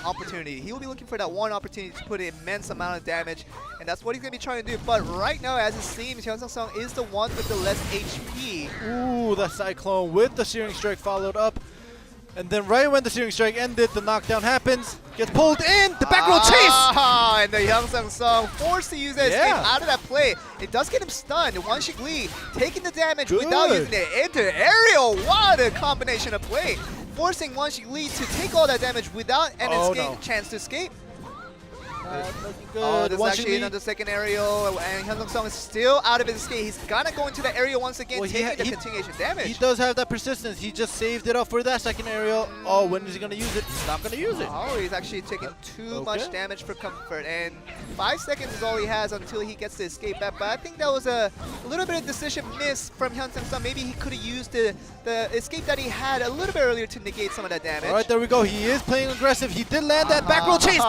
opportunity. He will be looking for that one opportunity to put an immense amount of damage, and that's what he's going to be trying to do. But right now, as it seems, Hyun Sung is the one with the less HP. Ooh, the Cyclone with the Searing Strike followed up. And then right when the Searing Strike ended, the knockdown happens. Gets pulled in, the back row chase! And the Hyun Sung forced to use that escape out of that play. It does get him stunned. Wanshik Lee taking the damage without using the inter-aerial. What a combination of play. Forcing Wanshik Lee to take all that damage without an chance to escape. Good. This is actually another second aerial, and Hyun Sung is still out of his escape. He's gonna go into the aerial once again, taking the continuation damage. He does have that persistence. He just saved it up for that second aerial. Oh, when is he gonna use it? He's not gonna use it. Oh, he's actually taking too much damage for comfort, and 5 seconds is all he has until he gets to escape back. But I think that was a little bit of decision miss from Hyun Sung. Maybe he could have used the escape that he had a little bit earlier to negate some of that damage. All right, there we go. He is playing aggressive. He did land that back row chase.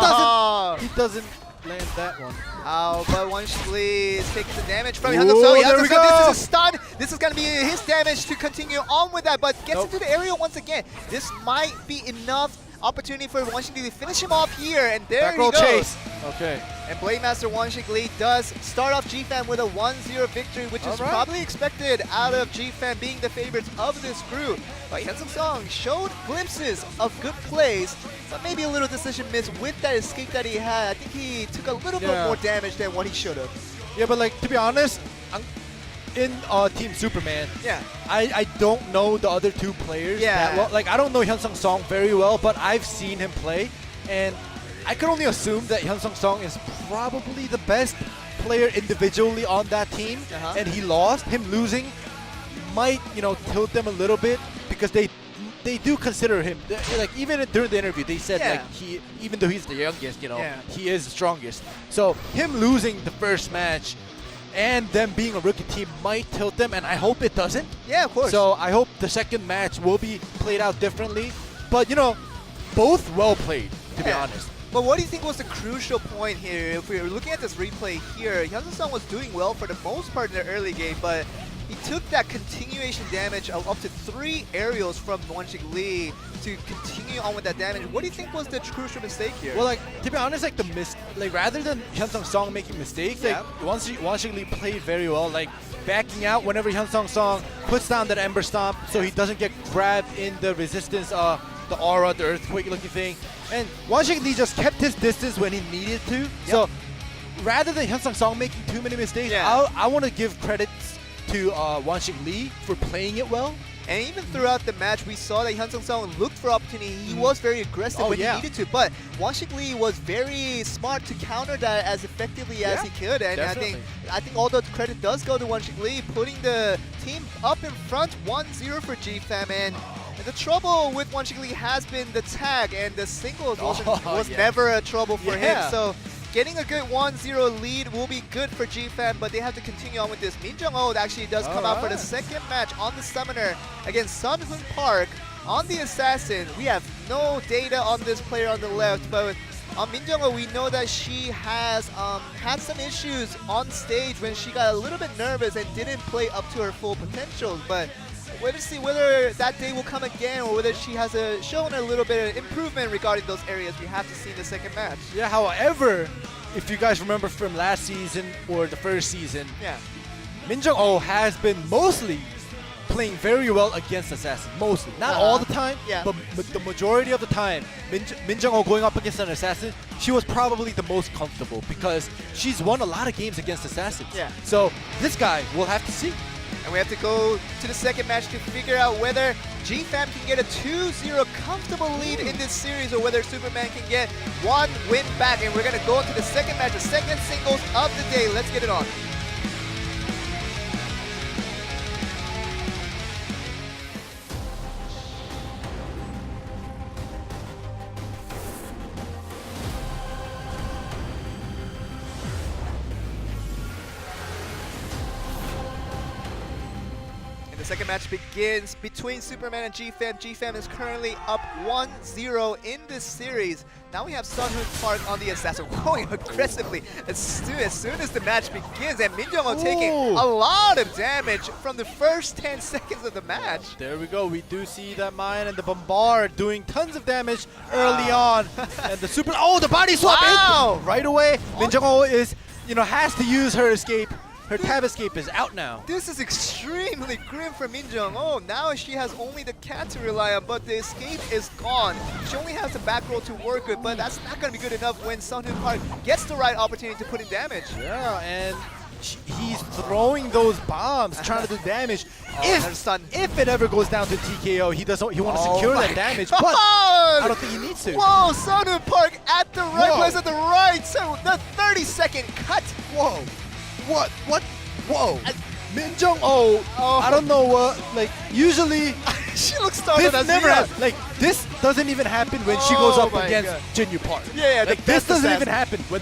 He doesn't land that one. Oh, but Wanshik Lee is taking the damage from Hyun Sung. This is a stun. This is going to be his damage to continue on with that, but gets into the aerial once again. This might be enough opportunity for Wanshik Lee to finish him off here, and there he goes. Chase. Okay. And Blade Master Wanshik Lee does start off GFAM with a 1-0 victory, which is probably expected out of GFAM being the favorites of this group. But Hyun Sung showed glimpses of good plays, but maybe a little decision miss with that escape that he had. I think he took a little bit more damage than what he should have. Yeah, but like, to be honest, in Team Superman, I don't know the other two players that well. Like, I don't know Hyun Sung very well, but I've seen him play, and I could only assume that Hyun Sung is probably the best player individually on that team, and he lost. Him losing might, tilt them a little bit because they do consider him, like, even during the interview they said like even though he's the youngest, he is the strongest. So him losing the first match and them being a rookie team might tilt them, and I hope it doesn't. Yeah, of course. So I hope the second match will be played out differently. But both well played, to be honest. But what do you think was the crucial point here? If we were looking at this replay here, Hyun Sung was doing well for the most part in the early game, but he took that continuation damage of up to 3 aerials from Wanshik Lee to continue on with that damage. What do you think was the crucial mistake here? Well, like, to be honest, like, rather than Hyun Sung making mistakes, like, Wanshik Lee played very well, like, backing out whenever Hyun Sung puts down that Ember Stomp so he doesn't get grabbed in the resistance, the aura, the earthquake looking thing. And Wanshik Lee just kept his distance when he needed to. So rather than Hyun Sung making too many mistakes, I want to give credits to Wanshik Lee for playing it well. And even throughout the match, we saw that Hyun Sung looked for opportunity. He was very aggressive when he needed to, but Wanshik Lee was very smart to counter that as effectively as he could. And I think all the credit does go to Wanshik Lee, putting the team up in front 1-0 for GFAM. And the trouble with Wanshik Lee has been the tag, and the singles was never a trouble for him. So getting a good 1-0 lead will be good for GFAM, but they have to continue on with this. Min Jung-ho actually does come out for the second match on the Summoner against Sun Hoon Park. On the Assassin, we have no data on this player on the left, but on Min Jung-ho, we know that she has had some issues on stage when she got a little bit nervous and didn't play up to her full potential. But we'll see whether that day will come again or whether she has shown a little bit of improvement regarding those areas. We have to see in the second match. Yeah, however, if you guys remember from last season or the first season, Min Jung-ho has been mostly playing very well against Assassin. Mostly. Not all the time, but the majority of the time, Min Jung-ho going up against an Assassin, she was probably the most comfortable because she's won a lot of games against Assassins. So this guy, we'll have to see. And we have to go to the second match to figure out whether GFAM can get a 2-0 comfortable lead in this series or whether Superman can get one win back. And we're going to go into the second match, the second singles of the day. Let's get it on. Second match begins between Superman and GFam. GFam is currently up 1-0 in this series. Now we have Sunhoon Park on the assassin going aggressively as soon as the match begins, and Min Jung-ho taking a lot of damage from the first 10 seconds of the match. There we go. We do see that mine and the bombard doing tons of damage early on, and the super. Oh, the body swap right away. Min Jung-ho is, has to use her escape. Her tab escape is out now. This is extremely grim for Min Jung-ho. Now she has only the cat to rely on, but the escape is gone. She only has the back roll to work with, but that's not going to be good enough when Sunhoon Park gets the right opportunity to put in damage. Yeah, and he's throwing those bombs, trying to do damage. If it ever goes down to TKO, he wants to secure that damage, but I don't think he needs to. Whoa, Sunhoon Park at the right place at the right. So the 30-second cut. Whoa. What? Whoa. Min Jung-ho, I don't know what, usually she looks startled as never happens. This doesn't even happen when she goes up against Jin-Yu Park. Yeah, this doesn't even happen when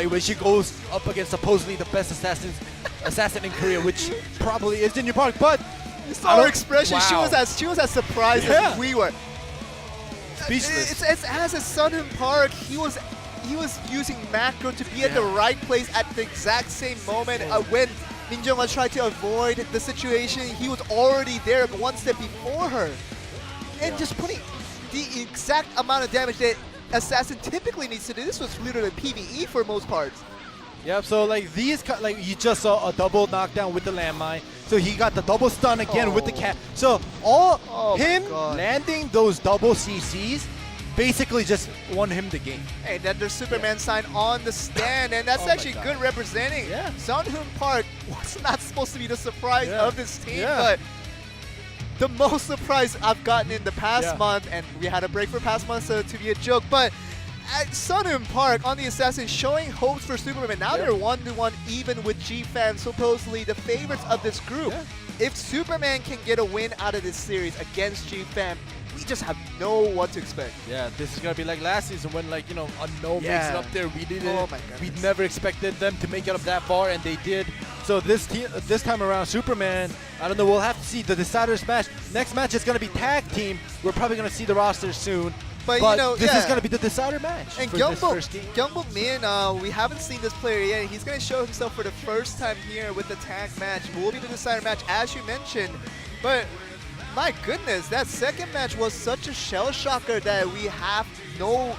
when she goes up against supposedly the best assassin in Korea, which probably is Jin-Yu Park, but you saw her expression. Wow. She was as surprised as we were. Speechless. It's as a Sunhoon Park, he was using macro to be at the right place at the exact same moment when Min Jung-ho tried to avoid the situation. He was already there one step before her. And just putting the exact amount of damage that Assassin typically needs to do. This was literally PvE for most parts. Yep, so you just saw a double knockdown with the landmine. So he got the double stun again with the cat. So him landing those double CCs basically just won him the game. And then there's Superman sign on the stand, and that's actually good representing. Sunhoon Park was not supposed to be the surprise of this team, but the most surprise I've gotten in the past month, and we had a break for past month, so to be a joke, but at Sunhoon Park on the Assassin showing hopes for Superman. Now they're 1-1 even with GFam, supposedly the favorites of this group. If Superman can get a win out of this series against GFam, we just have no what to expect. Yeah, this is gonna be like last season when Unknown makes it up there. We never expected them to make it up that far, and they did. So this time around, Superman, I don't know. We'll have to see the deciders match. Next match is gonna be tag team. We're probably gonna see the roster soon. But this is gonna be the decider match and for this first game. Gyeongbok Min, we haven't seen this player yet. He's gonna show himself for the first time here with the tag match. Will be the decider match, as you mentioned, but. My goodness, that second match was such a shell shocker that we have no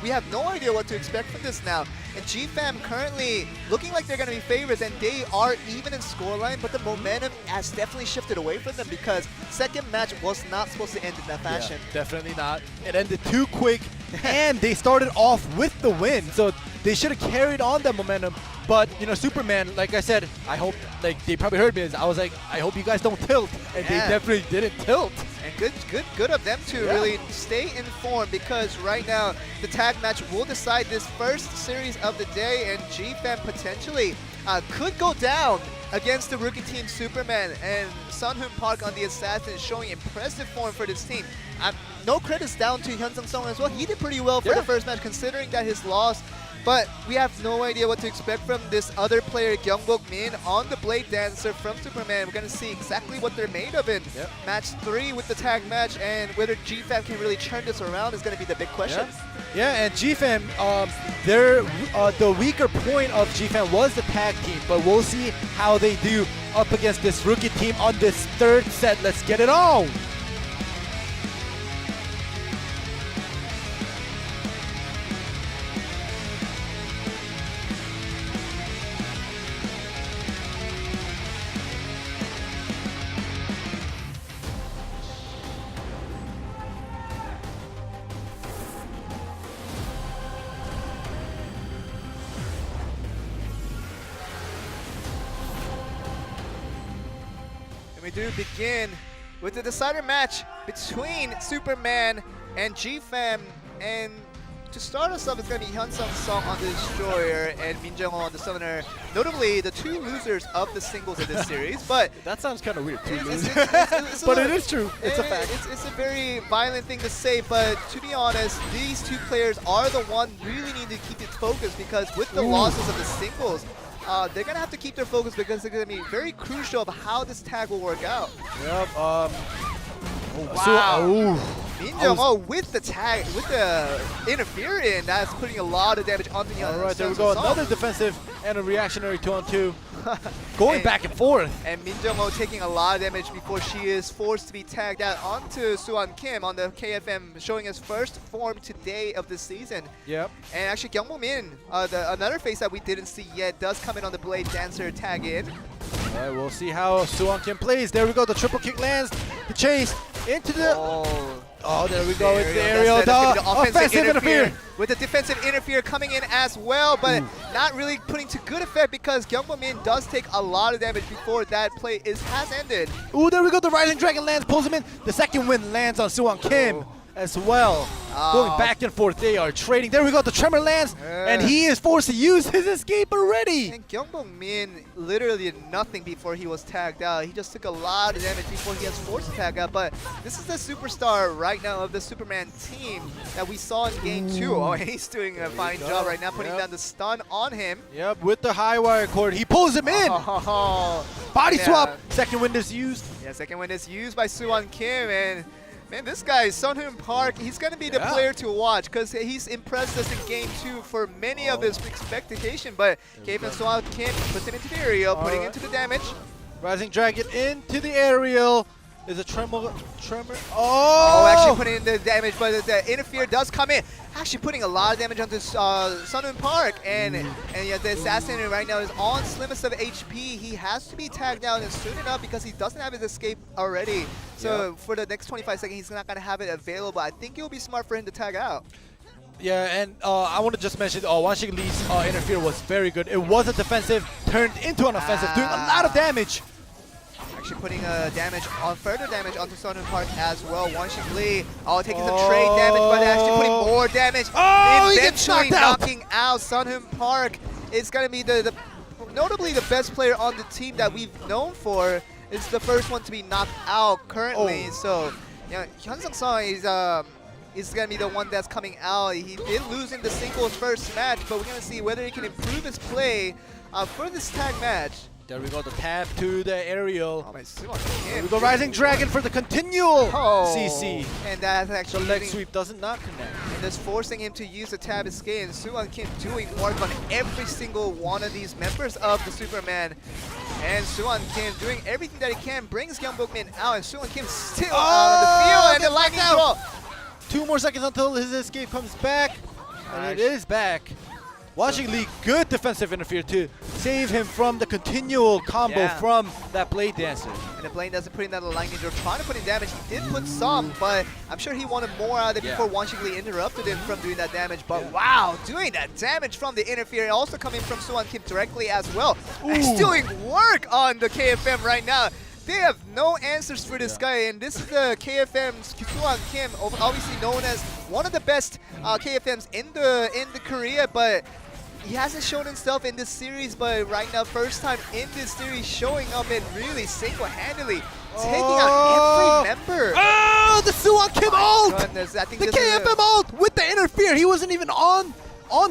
idea what to expect from this now. And GFam currently looking like they're going to be favorites, and they are even in scoreline, but the momentum has definitely shifted away from them because second match was not supposed to end in that fashion. Yeah, definitely not. It ended too quick, and they started off with the win, so they should have carried on that momentum. But Superman, like I said, I hope they probably heard me. I was like, I hope you guys don't tilt, and they definitely didn't tilt. And good of them to really stay informed, because right now the tag match will decide this first series of the day, and GFam potentially could go down against the rookie team Superman, and Sunhoon Park on the Assassin showing impressive form for this team. No credits down to Hyun Sung as well. He did pretty well for the first match considering that his loss. But we have no idea what to expect from this other player, Gyeongbok Min, on the Blade Dancer from Superman. We're going to see exactly what they're made of in match 3 with the tag match, and whether GFam can really turn this around is going to be the big question. Yeah, and GFam, the weaker point of GFam was the tag team, but we'll see how they do up against this rookie team on this third set. Let's get it on! We do begin with the decider match between Superman and GFam, and to start us off, it's going to be Hyun Sung on the Destroyer and Min Jung-ho on the Summoner. Notably, the two losers of the singles in this series, but that sounds kind of weird. But it is true. It's a fact. It's a very violent thing to say, but to be honest, these two players are the one really need to keep it focused, because with the losses of the singles, they're going to have to keep their focus because they're going to be very crucial of how this tag will work out. Yep. Wow. Min Jung-ho with the tag, with the interference, that's putting a lot of damage onto the other. All right, there we go. Another defensive and a reactionary 2-on-2. Going back and forth. And Min Jung-ho taking a lot of damage before she is forced to be tagged out onto Soo-won Kim on the KFM, showing his first form today of the season. Yep. And actually, Kyung-bo Min, another face that we didn't see yet, does come in on the Blade Dancer tag in. All right, we'll see how Soo-won Kim plays. There we go. The triple kick lands. The chase into the... Oh, there we go. It's the aerial. The offensive interfere. With the defensive interfere coming in as well, but not really putting to good effect because Kyung-bo Min does take a lot of damage before that play has ended. Ooh, there we go. The Rising Dragon lands, pulls him in. The second win lands on Soo-won Kim as well. Going back and forth, they are trading. There we go. The tremor lands, and he is forced to use his escape already. And Kyung-bo Min literally did nothing before he was tagged out. He just took a lot of damage before he was forced to tag out. But this is the superstar right now of the Superman team that we saw in Game 2. Oh, and he's doing a fine job right now, putting down the stun on him. Yep, with the high wire cord, he pulls him in. Body swap. Second wind is used. Yeah, second wind is used by Soo-won Kim, and man, this guy, Sunhoon Park, he's going to be the player to watch because he's impressed us in Game 2 for many of his expectation. But KFM Soo-won Kim puts him into the aerial, putting into the damage. Rising Dragon into the aerial. There's a tremor. Oh, actually putting in the damage, but the interfere does come in. Actually putting a lot of damage onto Sunhoon Park. And yeah, the assassin right now is on slimmest of HP. He has to be tagged out and soon enough because he doesn't have his escape already. So for the next 25 seconds, he's not going to have it available. I think it will be smart for him to tag out. Yeah, and I want to just mention Wanshik Lee's interfere was very good. It was a defensive, turned into an offensive, doing a lot of damage. Actually putting further damage onto Sunhoon Park as well. Wanshik Lee taking some trade damage, but actually putting more damage. Eventually knocking out Sunhoon Park. It's going to be notably the best player on the team that we've known for. It's the first one to be knocked out currently. So, yeah, Hyun Sung-sung is going to be the one that's coming out. He did lose in the singles first match, but we're going to see whether he can improve his play for this tag match. There we go, the tap to the aerial. There we go, Rising Dragon for the continual CC. And that's actually the leg sweep not connect. And that's forcing him to use the tab escape. And Soo-won Kim doing work on every single one of these members of the Superman. And Soo-won Kim doing everything that he can, brings Kyung-bo Min out, and Soo-won Kim still out of the field, and the lightning throw. 2 more seconds until his escape comes back. And it is back. Wanshik Lee, good defensive interfere to save him from the continual combo from that Blade Dancer. And the Blade Dancer putting that lightning throw, trying to put in damage. He did put some, but I'm sure he wanted more out of it before Wanshik Lee interrupted him from doing that damage. But wow, doing that damage from the interfere, also coming from Soo-won Kim directly as well. And he's doing work on the KFM right now. They have no answers for this guy, and this is the KFM's Soo-won Kim, obviously known as one of the best KFMs in the Korea, but he hasn't shown himself in this series. But right now, first time in this series, showing up and really single-handedly taking out every member. Oh, the Soo-won Kim ult! Goodness, I think the KFM ult with the interfere. He wasn't even on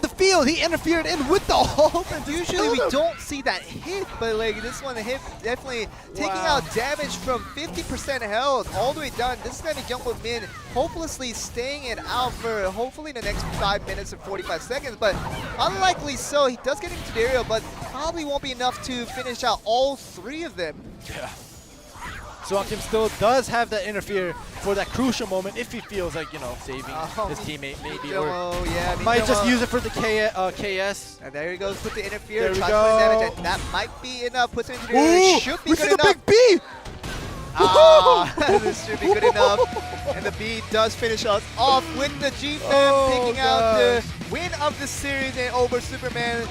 the field. He interfered in with the ult. Usually we don't see that hit, but like this one hit definitely taking out damage from 50% health all the way down. This is going to be Kyung-bo Min hopelessly staying it out for hopefully the next 5 minutes and 45 seconds, but unlikely so. He does get into the aerial, but probably won't be enough to finish out all 3 of them. Yeah. Soo-won Kim still does have that interfere for that crucial moment if he feels like, you know, saving his teammate maybe. Or might just use it for the KS. And there he goes with the interfere. There we go. Damage, and that might be enough. Puts him into the air. Should be good enough. The big B! This should be good enough. And the B does finish us off with the G-Fam picking out the win of the series and over Superman.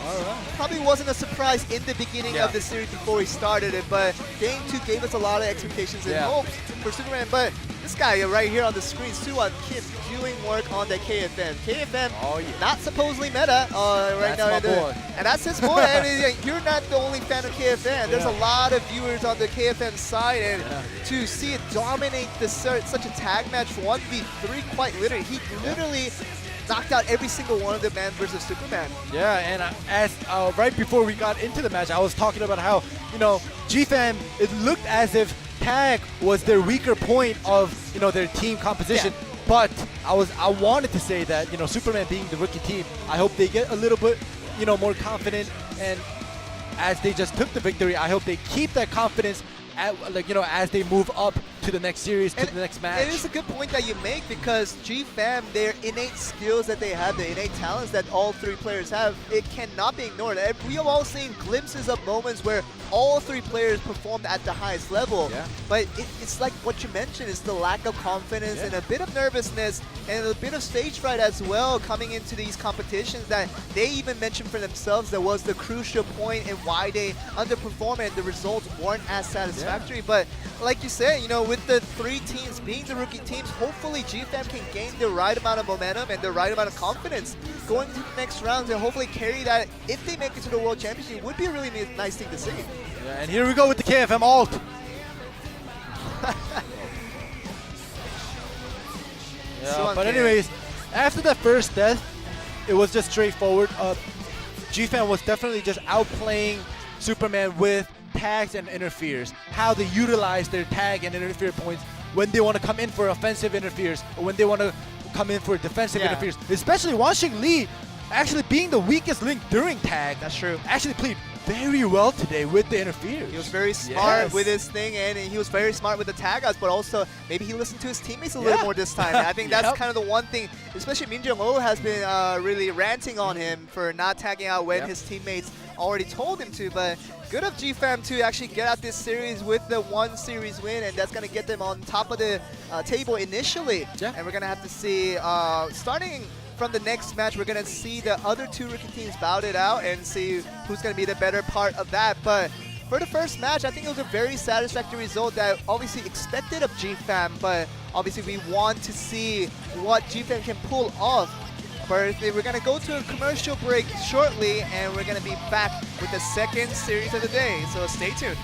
Probably wasn't a surprise in the beginning of the series before we started it, but Game 2 gave us a lot of expectations and hopes for Superman. But this guy right here on the screen, Soo-won Kim, doing work on the KFM. KFM, not supposedly meta right now. And that's his boy. I mean, you're not the only fan of KFM. There's a lot of viewers on the KFM side, and to see it dominate such a tag match 1v3 quite literally. He literally knocked out every single one of the Man versus Superman. Yeah, and as right before we got into the match, I was talking about how, you know, GFAM, it looked as if tag was their weaker point of, you know, their team composition. Yeah. But I wanted to say that, you know, Superman being the rookie team, I hope they get a little bit, you know, more confident, and as they just took the victory, I hope they keep that confidence like, you know, as they move up to the next series, to the next match. It is a good point that you make, because GFAM, their innate skills that they have, the innate talents that all three players have, it cannot be ignored. We have all seen glimpses of moments where all three players performed at the highest level. Yeah. But it's like what you mentioned, is the lack of confidence and a bit of nervousness and a bit of stage fright as well coming into these competitions that they even mentioned for themselves that was the crucial point and why they underperformed and the results weren't as satisfactory. Yeah. But like you said, you know, with the three teams being the rookie teams, hopefully GFAM can gain the right amount of momentum and the right amount of confidence going to the next rounds, and hopefully carry that if they make it to the World Championship. Would be a really nice thing to see. Yeah, and here we go with the KFM ult. Yeah, but anyways, after that first death, it was just straightforward. GFAM was definitely just outplaying Superman with tags and interferes, how they utilize their tag and interfere points when they want to come in for offensive interferes or when they want to come in for defensive interferes. Especially Wanxing Lee actually being the weakest link during tag. That's true. Actually played very well today with the interferes. He was very smart with his thing, and he was very smart with the tag outs, but also maybe he listened to his teammates a little more this time. I think that's kind of the one thing, especially Min Jung-ho has been really ranting on him for not tagging out when his teammates already told him to. But good of GFAM to actually get out this series with the one series win, and that's going to get them on top of the table initially. Yeah. And we're going to have to see, starting from the next match, we're going to see the other two rookie teams bout it out and see who's going to be the better part of that. But for the first match, I think it was a very satisfactory result that obviously expected of GFAM, but obviously we want to see what GFAM can pull off. But we're going to go to a commercial break shortly, and we're going to be back with the second series of the day, so stay tuned.